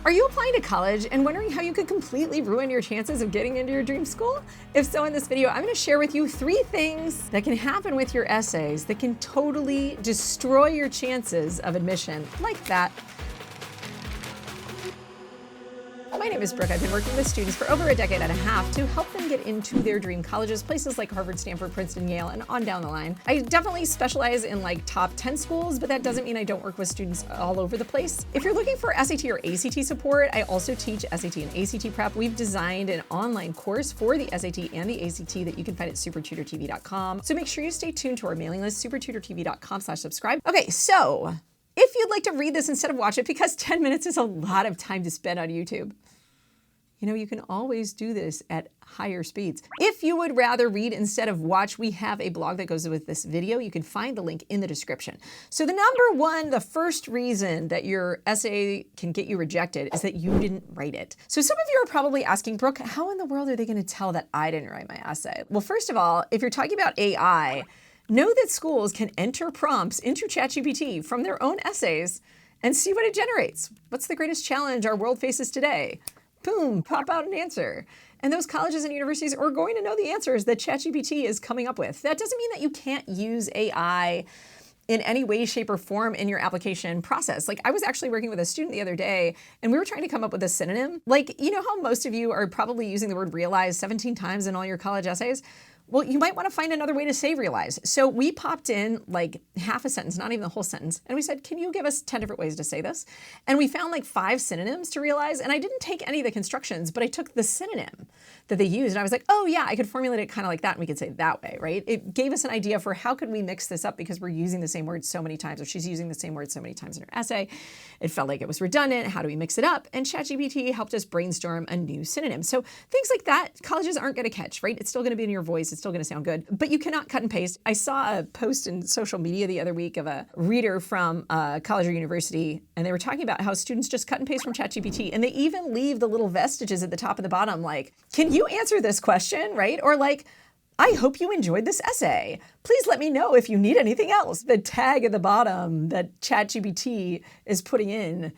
Are you applying to college and wondering how you could completely ruin your chances of getting into your dream school? If so, in this video, I'm going to share with you 3 things that can happen with your essays that can totally destroy your chances of admission like that. My name is Brooke. I've been working with students for over a decade and a half to help them get into their dream colleges, places like Harvard, Stanford, Princeton, Yale, and on down the line. I definitely specialize in like top 10 schools, but that doesn't mean I don't work with students all over the place. If you're looking for SAT or ACT support, I also teach SAT and ACT prep. We've designed an online course for the SAT and the ACT that you can find at SupertutorTV.com. So make sure you stay tuned to our mailing list, SupertutorTV.com/subscribe. Okay, so if you'd like to read this instead of watch it, because 10 minutes is a lot of time to spend on YouTube, you know, you can always do this at higher speeds. If you would rather read instead of watch, we have a blog that goes with this video. You can find the link in the description. So the first reason that your essay can get you rejected is that you didn't write it. So some of you are probably asking, Brooke, how in the world are they going to tell that I didn't write my essay? Well, first of all, if you're talking about AI, know that schools can enter prompts into ChatGPT from their own essays and see what it generates. What's the greatest challenge our world faces today? Boom, pop out an answer. And those colleges and universities are going to know the answers that ChatGPT is coming up with. That doesn't mean that you can't use AI in any way, shape, or form in your application process. Like I was actually working with a student the other day and we were trying to come up with a synonym. Like, you know how most of you are probably using the word realize 17 times in all your college essays? Well, you might want to find another way to say realize. So we popped in like half a sentence, not even the whole sentence. And we said, can you give us 10 different ways to say this? And we found like 5 synonyms to realize. And I didn't take any of the constructions, but I took the synonym that they used. And I was like, oh yeah, I could formulate it kind of like that. And we could say it that way, right? It gave us an idea for how could we mix this up because we're using the same word so many times, or she's using the same word so many times in her essay. It felt like it was redundant. How do we mix it up? And ChatGPT helped us brainstorm a new synonym. So things like that, colleges aren't going to catch, right? It's still going to be in your voice. It's still going to sound good, but you cannot cut and paste. I saw a post in social media the other week of a reader from a college or university, and they were talking about how students just cut and paste from ChatGPT, and they even leave the little vestiges at the top and the bottom, like, can you answer this question, right? Or like, I hope you enjoyed this essay. Please let me know if you need anything else. The tag at the bottom that ChatGPT is putting in.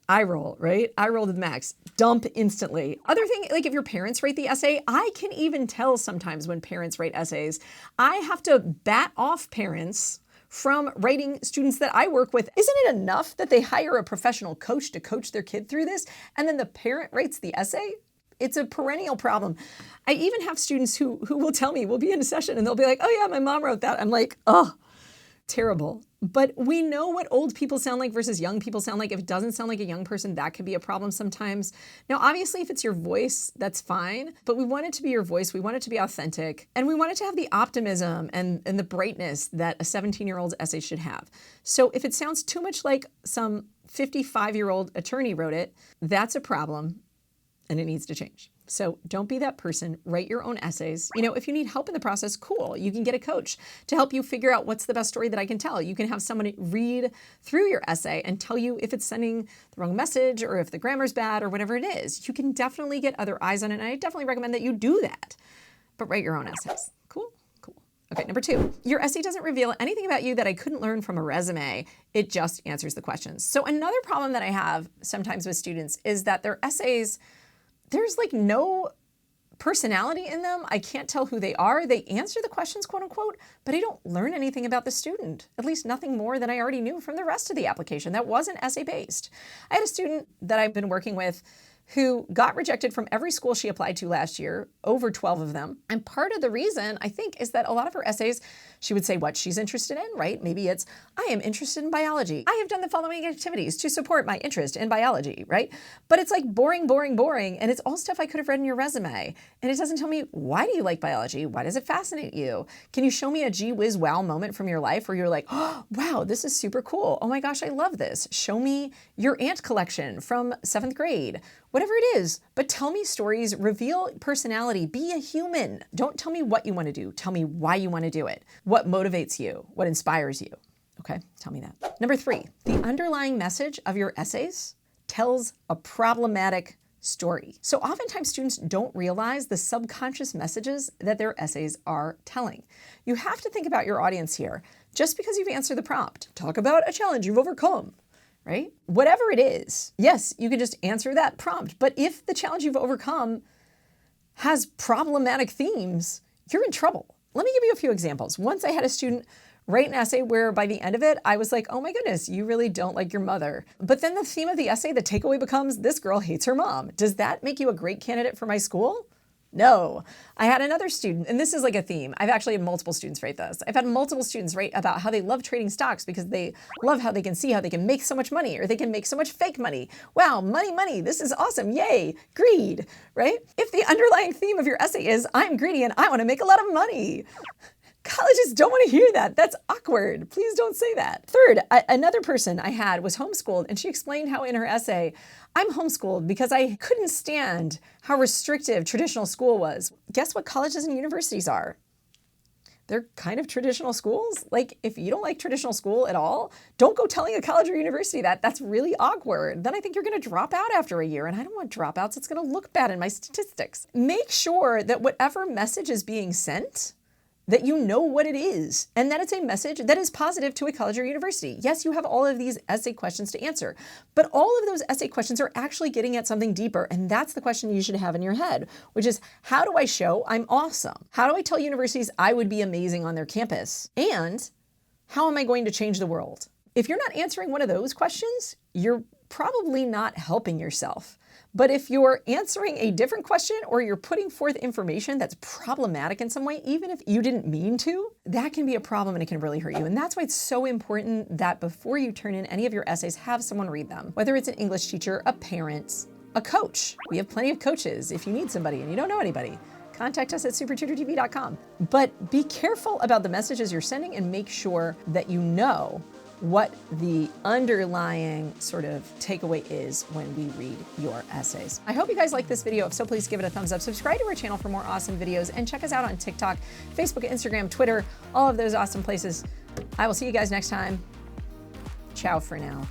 Eye roll, right? Eye roll to the max. Dump instantly. Other thing, like if your parents write the essay, I can even tell sometimes when parents write essays, I have to bat off parents from writing students that I work with. Isn't it enough that they hire a professional coach to coach their kid through this, and then the parent writes the essay? It's a perennial problem. I even have students who will tell me, we'll be in a session and they'll be like, oh yeah, my mom wrote that. I'm like, oh, terrible. But we know what old people sound like versus young people sound like. If it doesn't sound like a young person, that can be a problem sometimes. Now, obviously, if it's your voice, that's fine. But we want it to be your voice. We want it to be authentic. And we want it to have the optimism and the brightness that a 17-year-old's essay should have. So if it sounds too much like some 55-year-old attorney wrote it, that's a problem and it needs to change. So don't be that person. Write your own essays. You know, if you need help in the process, cool. You can get a coach to help you figure out what's the best story that I can tell. You can have someone read through your essay and tell you if it's sending the wrong message or if the grammar's bad or whatever it is. You can definitely get other eyes on it. And I definitely recommend that you do that. But write your own essays. Cool? Cool. Okay, number 2, your essay doesn't reveal anything about you that I couldn't learn from a resume. It just answers the questions. So another problem that I have sometimes with students is that their essays, there's like no personality in them. I can't tell who they are. They answer the questions, quote unquote, but I don't learn anything about the student, at least nothing more than I already knew from the rest of the application that wasn't essay-based. I had a student that I've been working with who got rejected from every school she applied to last year, over 12 of them. And part of the reason, I think, is that a lot of her essays, she would say what she's interested in, right? Maybe it's, I am interested in biology. I have done the following activities to support my interest in biology, right? But it's like boring, boring, boring. And it's all stuff I could have read in your resume. And it doesn't tell me, why do you like biology? Why does it fascinate you? Can you show me a gee whiz wow moment from your life where you're like, oh, wow, this is super cool. Oh my gosh, I love this. Show me your ant collection from 7th grade. Whatever it is, but tell me stories, reveal personality, be a human. Don't tell me what you want to do. Tell me why you want to do it. What motivates you? What inspires you? Okay, tell me that. Number 3, the underlying message of your essays tells a problematic story. So oftentimes students don't realize the subconscious messages that their essays are telling. You have to think about your audience here. Just because you've answered the prompt, talk about a challenge you've overcome, right? Whatever it is, yes, you can just answer that prompt. But if the challenge you've overcome has problematic themes, you're in trouble. Let me give you a few examples. Once I had a student write an essay where by the end of it, I was like, oh my goodness, you really don't like your mother. But then the theme of the essay, the takeaway becomes, this girl hates her mom. Does that make you a great candidate for my school? No. I had another student, and this is like a theme. I've actually had multiple students write this. I've had multiple students write about how they love trading stocks because they love how they can see how they can make so much money, or they can make so much fake money. Wow, money, money, this is awesome, yay, greed, right? If the underlying theme of your essay is, I'm greedy and I want to make a lot of money, colleges don't want to hear that. That's awkward. Please don't say that. Third, another person I had was homeschooled, and she explained how in her essay, I'm homeschooled because I couldn't stand how restrictive traditional school was. Guess what colleges and universities are? They're kind of traditional schools. Like, if you don't like traditional school at all, don't go telling a college or university that. That's really awkward. Then I think you're going to drop out after a year, and I don't want dropouts. It's going to look bad in my statistics. Make sure that whatever message is being sent, that you know what it is, and that it's a message that is positive to a college or university. Yes, you have all of these essay questions to answer, but all of those essay questions are actually getting at something deeper, and that's the question you should have in your head, which is, how do I show I'm awesome? How do I tell universities I would be amazing on their campus? And how am I going to change the world? If you're not answering one of those questions, you're probably not helping yourself. But if you're answering a different question, or you're putting forth information that's problematic in some way, even if you didn't mean to, that can be a problem and it can really hurt you. And that's why it's so important that before you turn in any of your essays, have someone read them. Whether it's an English teacher, a parent, a coach. We have plenty of coaches. If you need somebody and you don't know anybody, contact us at SupertutorTV.com. But be careful about the messages you're sending and make sure that you know what the underlying sort of takeaway is when we read your essays. I hope you guys like this video. If so, please give it a thumbs up. Subscribe to our channel for more awesome videos, and check us out on TikTok, Facebook, Instagram, Twitter, all of those awesome places. I will see you guys next time. Ciao for now.